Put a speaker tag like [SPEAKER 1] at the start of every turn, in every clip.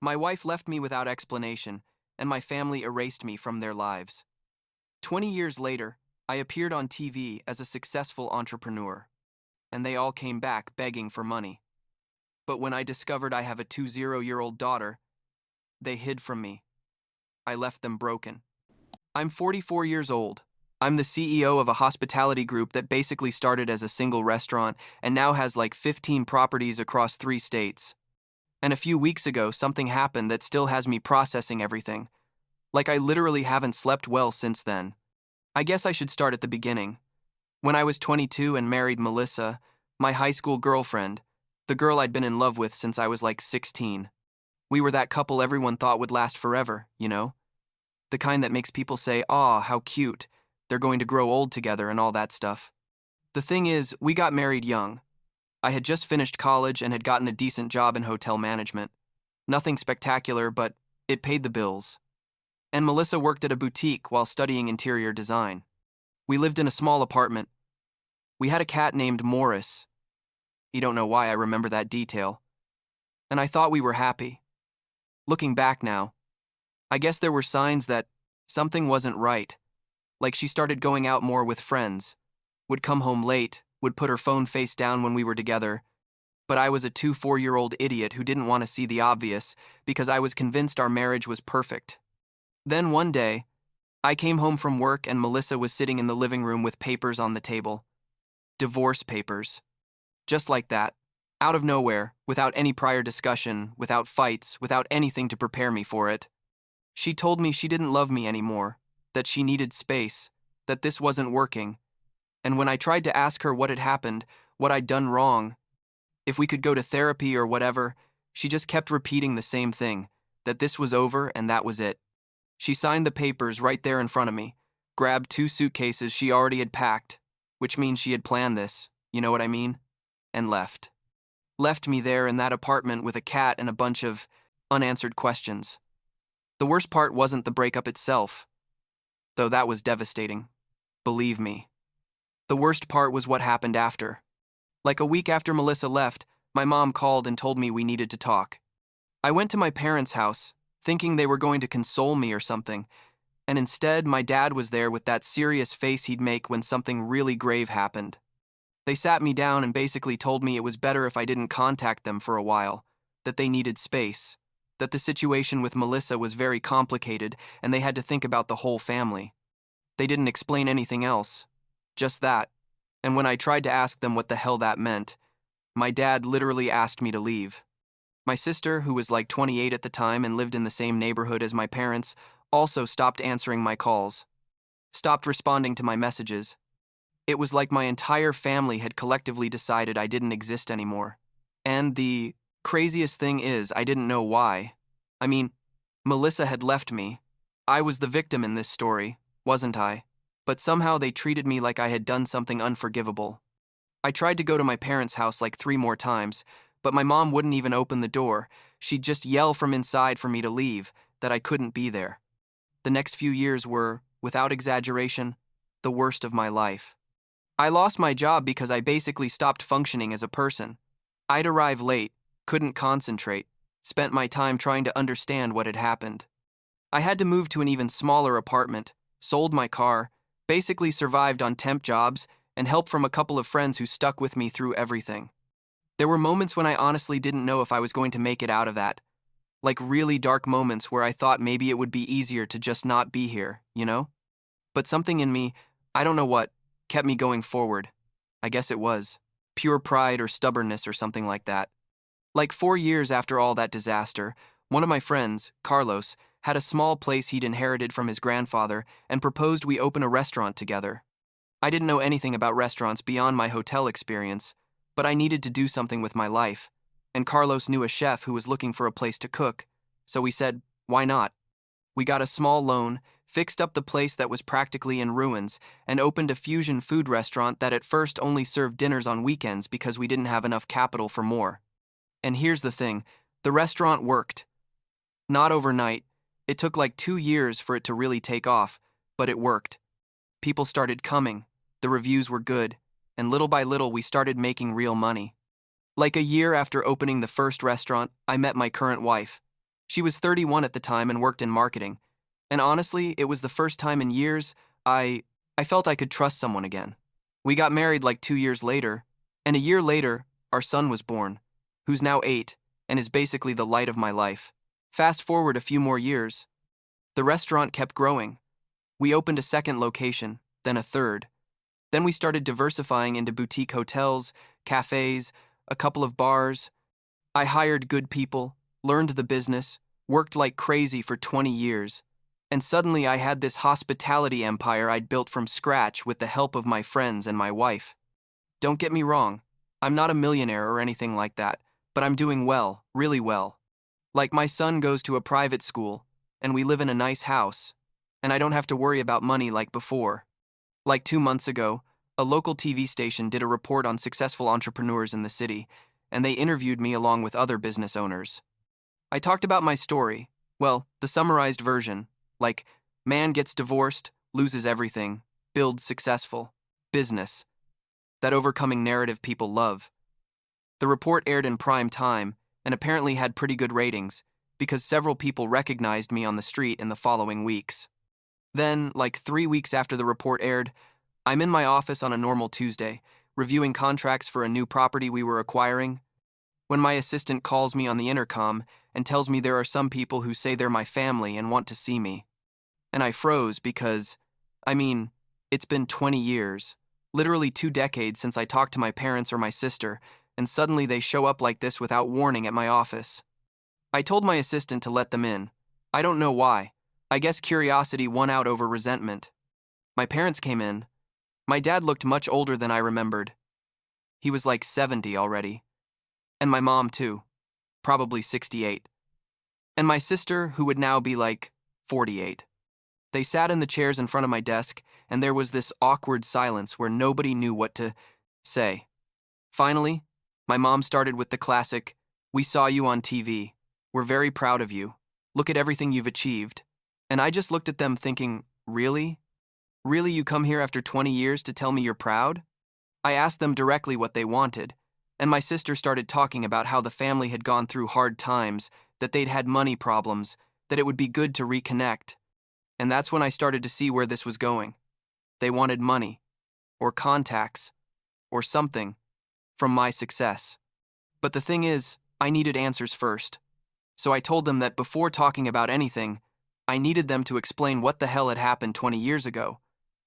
[SPEAKER 1] My wife left me without explanation, and my family erased me from their lives. 20 years later, I appeared on TV as a successful entrepreneur, and they all came back begging for money. But when I discovered I have a 20-year-old daughter, they hid from me. I left them broken. I'm 44 years old. I'm the CEO of a hospitality group that basically started as a single restaurant and now has like 15 properties across 3 states. And a few weeks ago, something happened that still has me processing everything. Like I literally haven't slept well since then. I guess I should start at the beginning. When I was 22 and married Melissa, my high school girlfriend, the girl I'd been in love with since I was like 16. We were that couple everyone thought would last forever, you know? The kind that makes people say, "Aw, how cute. They're going to grow old together," and all that stuff. The thing is, we got married young. I had just finished college and had gotten a decent job in hotel management. Nothing spectacular, but it paid the bills. And Melissa worked at a boutique while studying interior design. We lived in a small apartment. We had a cat named Morris. You don't know why I remember that detail. And I thought we were happy. Looking back now, I guess there were signs that something wasn't right. Like she started going out more with friends, would come home late, would put her phone face down when we were together. But I was a 4-year-old idiot who didn't want to see the obvious because I was convinced our marriage was perfect. Then one day, I came home from work and Melissa was sitting in the living room with papers on the table. Divorce papers. Just like that. Out of nowhere, without any prior discussion, without fights, without anything to prepare me for it. She told me she didn't love me anymore, that she needed space, that this wasn't working. And when I tried to ask her what had happened, what I'd done wrong, if we could go to therapy or whatever, she just kept repeating the same thing, that this was over and that was it. She signed the papers right there in front of me, grabbed 2 suitcases she already had packed, which means she had planned this, you know what I mean? And left. Left me there in that apartment with a cat and a bunch of unanswered questions. The worst part wasn't the breakup itself, though that was devastating. Believe me. The worst part was what happened after. Like a week after Melissa left, my mom called and told me we needed to talk. I went to my parents' house, thinking they were going to console me or something, and instead my dad was there with that serious face he'd make when something really grave happened. They sat me down and basically told me it was better if I didn't contact them for a while, that they needed space, that the situation with Melissa was very complicated and they had to think about the whole family. They didn't explain anything else, just that. And when I tried to ask them what the hell that meant, my dad literally asked me to leave. My sister, who was like 28 at the time and lived in the same neighborhood as my parents, also stopped answering my calls, stopped responding to my messages. It was like my entire family had collectively decided I didn't exist anymore. And the craziest thing is, I didn't know why. I mean, Melissa had left me. I was the victim in this story, wasn't I? But somehow they treated me like I had done something unforgivable. I tried to go to my parents' house like 3 more times, but my mom wouldn't even open the door. She'd just yell from inside for me to leave, that I couldn't be there. The next few years were, without exaggeration, the worst of my life. I lost my job because I basically stopped functioning as a person. I'd arrive late, couldn't concentrate, spent my time trying to understand what had happened. I had to move to an even smaller apartment, sold my car, basically survived on temp jobs, and help from a couple of friends who stuck with me through everything. There were moments when I honestly didn't know if I was going to make it out of that. Like really dark moments where I thought maybe it would be easier to just not be here, you know? But something in me, I don't know what, kept me going forward. I guess it was pure pride or stubbornness or something like that. Like 4 years after all that disaster, one of my friends, Carlos, had a small place he'd inherited from his grandfather and proposed we open a restaurant together. I didn't know anything about restaurants beyond my hotel experience, but I needed to do something with my life, and Carlos knew a chef who was looking for a place to cook, so we said, why not? We got a small loan, fixed up the place that was practically in ruins, and opened a fusion food restaurant that at first only served dinners on weekends because we didn't have enough capital for more. And here's the thing, the restaurant worked. Not overnight. It took like 2 years for it to really take off, but it worked. People started coming, the reviews were good, and little by little we started making real money. Like a year after opening the first restaurant, I met my current wife. She was 31 at the time and worked in marketing. And honestly, it was the first time in years I felt I could trust someone again. We got married like 2 years later, and a year later, our son was born, who's now 8 and is basically the light of my life. Fast forward a few more years, the restaurant kept growing. We opened a second location, then a third. Then we started diversifying into boutique hotels, cafes, a couple of bars. I hired good people, learned the business, worked like crazy for 20 years. And suddenly I had this hospitality empire I'd built from scratch with the help of my friends and my wife. Don't get me wrong, I'm not a millionaire or anything like that, but I'm doing well, really well. Like my son goes to a private school, and we live in a nice house, and I don't have to worry about money like before. Like 2 months ago, a local TV station did a report on successful entrepreneurs in the city, and they interviewed me along with other business owners. I talked about my story, well, the summarized version, like man gets divorced, loses everything, builds successful, business, that overcoming narrative people love. The report aired in prime time and apparently had pretty good ratings because several people recognized me on the street in the following weeks. Then, like 3 weeks after the report aired, I'm in my office on a normal Tuesday, reviewing contracts for a new property we were acquiring, when my assistant calls me on the intercom and tells me there are some people who say they're my family and want to see me. And I froze because, it's been 20 years, literally 2 decades since I talked to my parents or my sister, and suddenly they show up like this without warning at my office. I told my assistant to let them in. I don't know why. I guess curiosity won out over resentment. My parents came in. My dad looked much older than I remembered. He was like 70 already. And my mom too, probably 68. And my sister, who would now be like 48. They sat in the chairs in front of my desk, and there was this awkward silence where nobody knew what to say. Finally, my mom started with the classic, "We saw you on TV. We're very proud of you. Look at everything you've achieved." And I just looked at them thinking, really? Really, you come here after 20 years to tell me you're proud? I asked them directly what they wanted, and my sister started talking about how the family had gone through hard times, that they'd had money problems, that it would be good to reconnect. And that's when I started to see where this was going. They wanted money, or contacts, or something, from my success. But the thing is, I needed answers first. So I told them that before talking about anything, I needed them to explain what the hell had happened 20 years ago,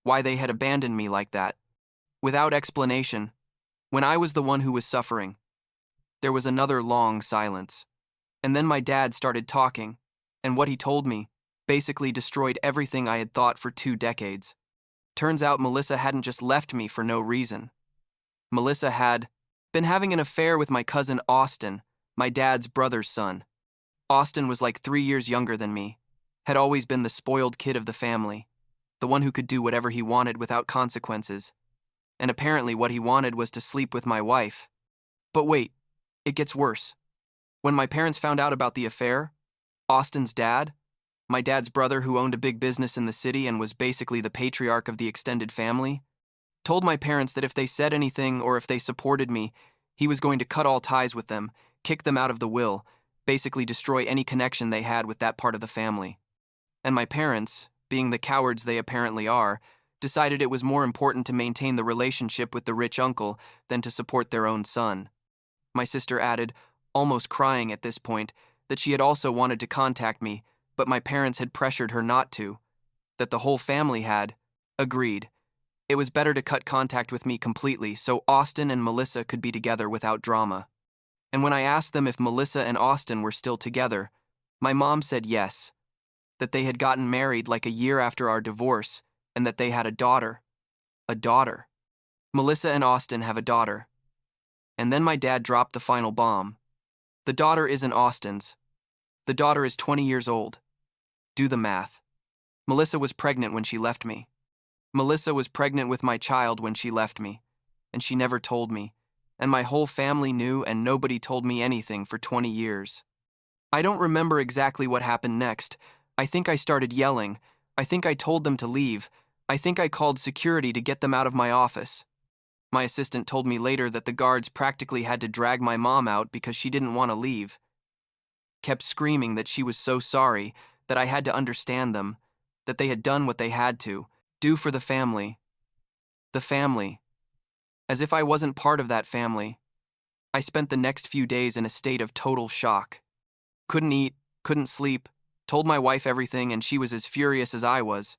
[SPEAKER 1] why they had abandoned me like that. Without explanation, when I was the one who was suffering, there was another long silence. And then my dad started talking, and what he told me basically destroyed everything I had thought for 2 decades. Turns out Melissa hadn't just left me for no reason. Melissa had been having an affair with my cousin Austin, my dad's brother's son. Austin was like 3 years younger than me, had always been the spoiled kid of the family, the one who could do whatever he wanted without consequences. And apparently what he wanted was to sleep with my wife. But wait, it gets worse. When my parents found out about the affair, Austin's dad, my dad's brother who owned a big business in the city and was basically the patriarch of the extended family, told my parents that if they said anything or if they supported me, he was going to cut all ties with them, kick them out of the will, basically destroy any connection they had with that part of the family. And my parents, being the cowards they apparently are, decided it was more important to maintain the relationship with the rich uncle than to support their own son. My sister added, almost crying at this point, that she had also wanted to contact me, but my parents had pressured her not to, that the whole family had agreed. It was better to cut contact with me completely so Austin and Melissa could be together without drama. And when I asked them if Melissa and Austin were still together, my mom said yes, that they had gotten married like a year after our divorce, and that they had a daughter. A daughter. Melissa and Austin have a daughter. And then my dad dropped the final bomb. The daughter isn't Austin's. The daughter is 20 years old. Do the math. Melissa was pregnant when she left me. Melissa was pregnant with my child when she left me, and she never told me, and my whole family knew and nobody told me anything for 20 years. I don't remember exactly what happened next. I think I started yelling. I think I told them to leave. I think I called security to get them out of my office. My assistant told me later that the guards practically had to drag my mom out because she didn't want to leave. kept screaming that she was so sorry, that I had to understand them, that they had done what they had to do for the family. The family. As if I wasn't part of that family. I spent the next few days in a state of total shock. Couldn't eat, couldn't sleep, told my wife everything, and she was as furious as I was,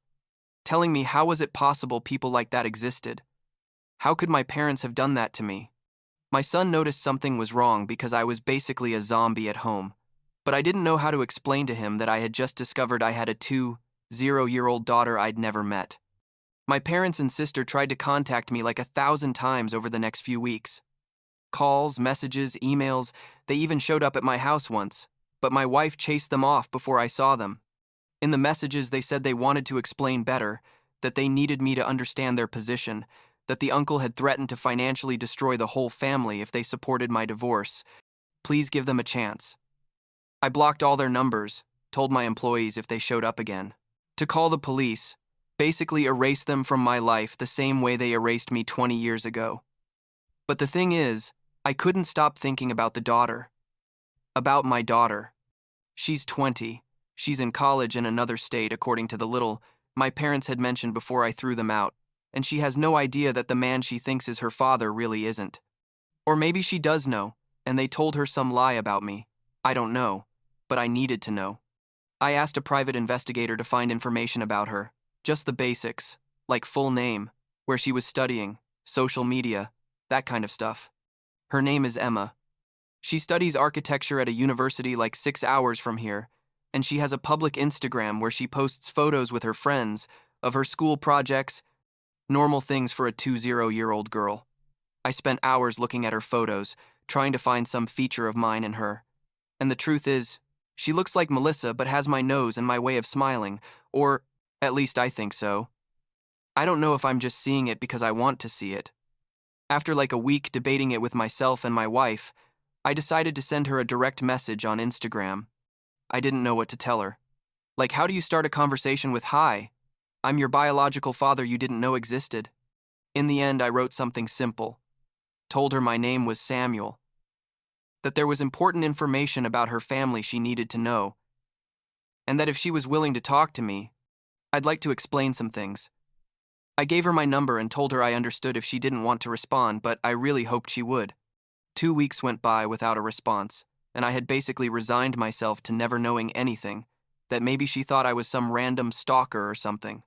[SPEAKER 1] telling me how was it possible people like that existed? How could my parents have done that to me? My son noticed something was wrong because I was basically a zombie at home, but I didn't know how to explain to him that I had just discovered I had a 2-0-year-old daughter I'd never met. My parents and sister tried to contact me like 1,000 times over the next few weeks. Calls, messages, emails, they even showed up at my house once, but my wife chased them off before I saw them. In the messages, they said they wanted to explain better, that they needed me to understand their position, that the uncle had threatened to financially destroy the whole family if they supported my divorce. Please give them a chance. I blocked all their numbers, told my employees if they showed up again to call the police, basically erase them from my life the same way they erased me 20 years ago. But the thing is, I couldn't stop thinking about the daughter. About my daughter. She's 20. She's in college in another state, according to the little my parents had mentioned before I threw them out, and she has no idea that the man she thinks is her father really isn't. Or maybe she does know, and they told her some lie about me. I don't know, but I needed to know. I asked a private investigator to find information about her, just the basics, like full name, where she was studying, social media, that kind of stuff. Her name is Emma. She studies architecture at a university like 6 hours from here, and she has a public Instagram where she posts photos with her friends of her school projects, normal things for a 20-year-old girl. I spent hours looking at her photos, trying to find some feature of mine in her. And the truth is, she looks like Melissa but has my nose and my way of smiling, or at least I think so. I don't know if I'm just seeing it because I want to see it. After like a week debating it with myself and my wife, I decided to send her a direct message on Instagram. I didn't know what to tell her. Like, how do you start a conversation with, "Hi, I'm your biological father you didn't know existed"? In the end, I wrote something simple. Told her my name was Samuel. That there was important information about her family she needed to know. And that if she was willing to talk to me, I'd like to explain some things. I gave her my number and told her I understood if she didn't want to respond, but I really hoped she would. 2 weeks went by without a response, and I had basically resigned myself to never knowing anything, that maybe she thought I was some random stalker or something.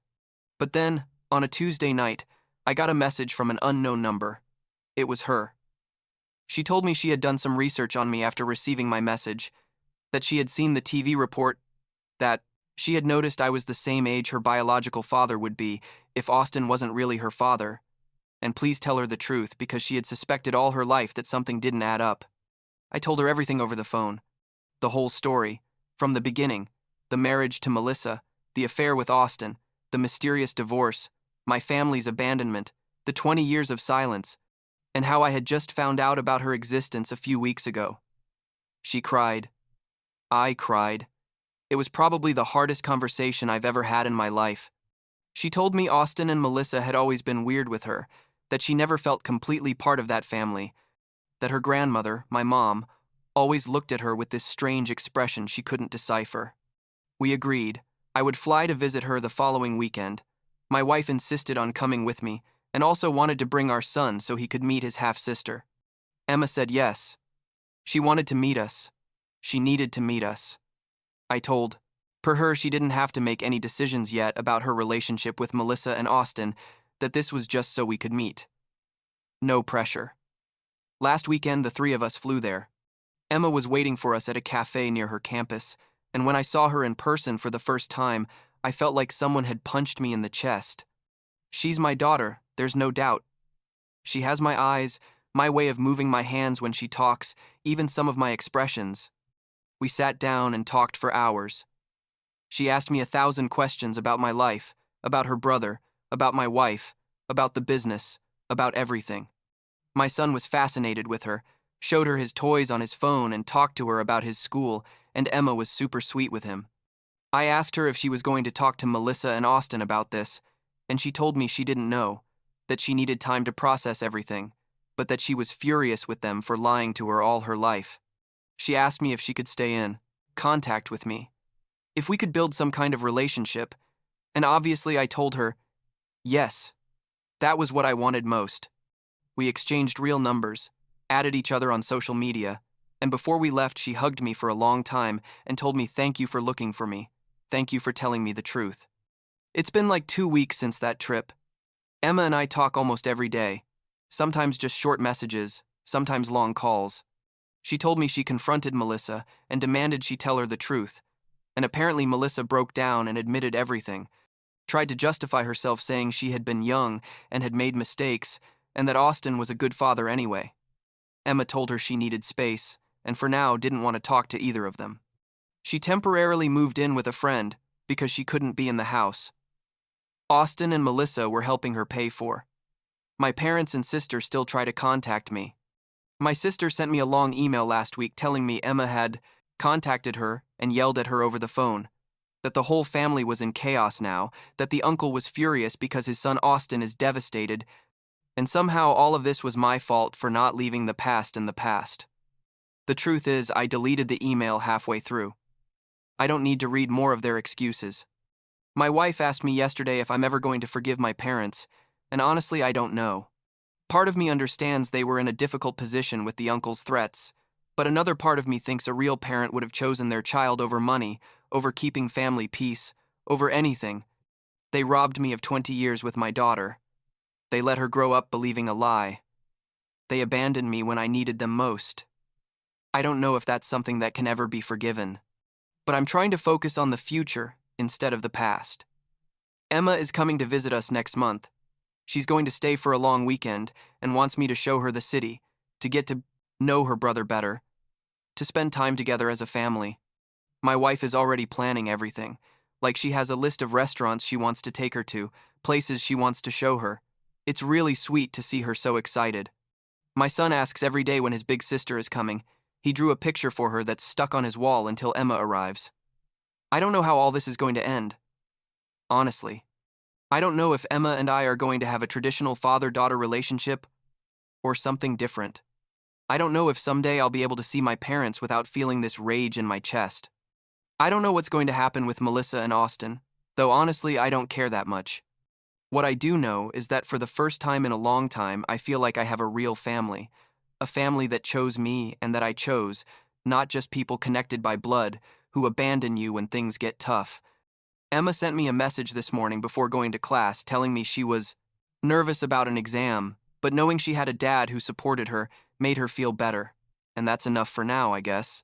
[SPEAKER 1] But then, on a Tuesday night, I got a message from an unknown number. It was her. She told me she had done some research on me after receiving my message, that she had seen the TV report, that she had noticed I was the same age her biological father would be if Austin wasn't really her father, and please tell her the truth because she had suspected all her life that something didn't add up. I told her everything over the phone, the whole story, from the beginning, the marriage to Melissa, the affair with Austin, the mysterious divorce, my family's abandonment, the 20 years of silence, and how I had just found out about her existence a few weeks ago. She cried. I cried. It was probably the hardest conversation I've ever had in my life. She told me Austin and Melissa had always been weird with her, that she never felt completely part of that family, that her grandmother, my mom, always looked at her with this strange expression she couldn't decipher. We agreed. I would fly to visit her the following weekend. My wife insisted on coming with me, and also wanted to bring our son so he could meet his half-sister. Emma said yes. She wanted to meet us. She needed to meet us. I told. Per her, she didn't have to make any decisions yet about her relationship with Melissa and Austin, that this was just so we could meet. No pressure. Last weekend, the 3 of us flew there. Emma was waiting for us at a cafe near her campus, and when I saw her in person for the first time, I felt like someone had punched me in the chest. She's my daughter, there's no doubt. She has my eyes, my way of moving my hands when she talks, even some of my expressions. We sat down and talked for hours. She asked me 1,000 questions about my life, about her brother, about my wife, about the business, about everything. My son was fascinated with her, showed her his toys on his phone and talked to her about his school, and Emma was super sweet with him. I asked her if she was going to talk to Melissa and Austin about this, and she told me she didn't know, that she needed time to process everything, but that she was furious with them for lying to her all her life. She asked me if she could stay in, contact with me. If we could build some kind of relationship, and obviously I told her, yes, that was what I wanted most. We exchanged real numbers, added each other on social media, and before we left, she hugged me for a long time and told me thank you for looking for me. Thank you for telling me the truth. It's been like 2 weeks since that trip. Emma and I talk almost every day, sometimes just short messages, sometimes long calls. She told me she confronted Melissa and demanded she tell her the truth, and apparently Melissa broke down and admitted everything, tried to justify herself saying she had been young and had made mistakes, and that Austin was a good father anyway. Emma told her she needed space, and for now didn't want to talk to either of them. She temporarily moved in with a friend because she couldn't be in the house. Austin and Melissa were helping her pay for. My parents and sister still try to contact me. My sister sent me a long email last week telling me Emma had contacted her and yelled at her over the phone, that the whole family was in chaos now, that the uncle was furious because his son Austin is devastated, and somehow all of this was my fault for not leaving the past in the past. The truth is, I deleted the email halfway through. I don't need to read more of their excuses. My wife asked me yesterday if I'm ever going to forgive my parents, and honestly, I don't know. Part of me understands they were in a difficult position with the uncle's threats, but another part of me thinks a real parent would have chosen their child over money, over keeping family peace, over anything. They robbed me of 20 years with my daughter. They let her grow up believing a lie. They abandoned me when I needed them most. I don't know if that's something that can ever be forgiven, but I'm trying to focus on the future instead of the past. Emma is coming to visit us next month. She's going to stay for a long weekend and wants me to show her the city, to get to know her brother better, to spend time together as a family. My wife is already planning everything, like she has a list of restaurants she wants to take her to, places she wants to show her. It's really sweet to see her so excited. My son asks every day when his big sister is coming. He drew a picture for her that's stuck on his wall until Emma arrives. I don't know how all this is going to end. Honestly, I don't know if Emma and I are going to have a traditional father-daughter relationship or something different. I don't know if someday I'll be able to see my parents without feeling this rage in my chest. I don't know what's going to happen with Melissa and Austin, though honestly I don't care that much. What I do know is that for the first time in a long time, I feel like I have a real family, a family that chose me and that I chose, not just people connected by blood who abandon you when things get tough. Emma sent me a message this morning before going to class telling me she was nervous about an exam, but knowing she had a dad who supported her made her feel better. And that's enough for now, I guess.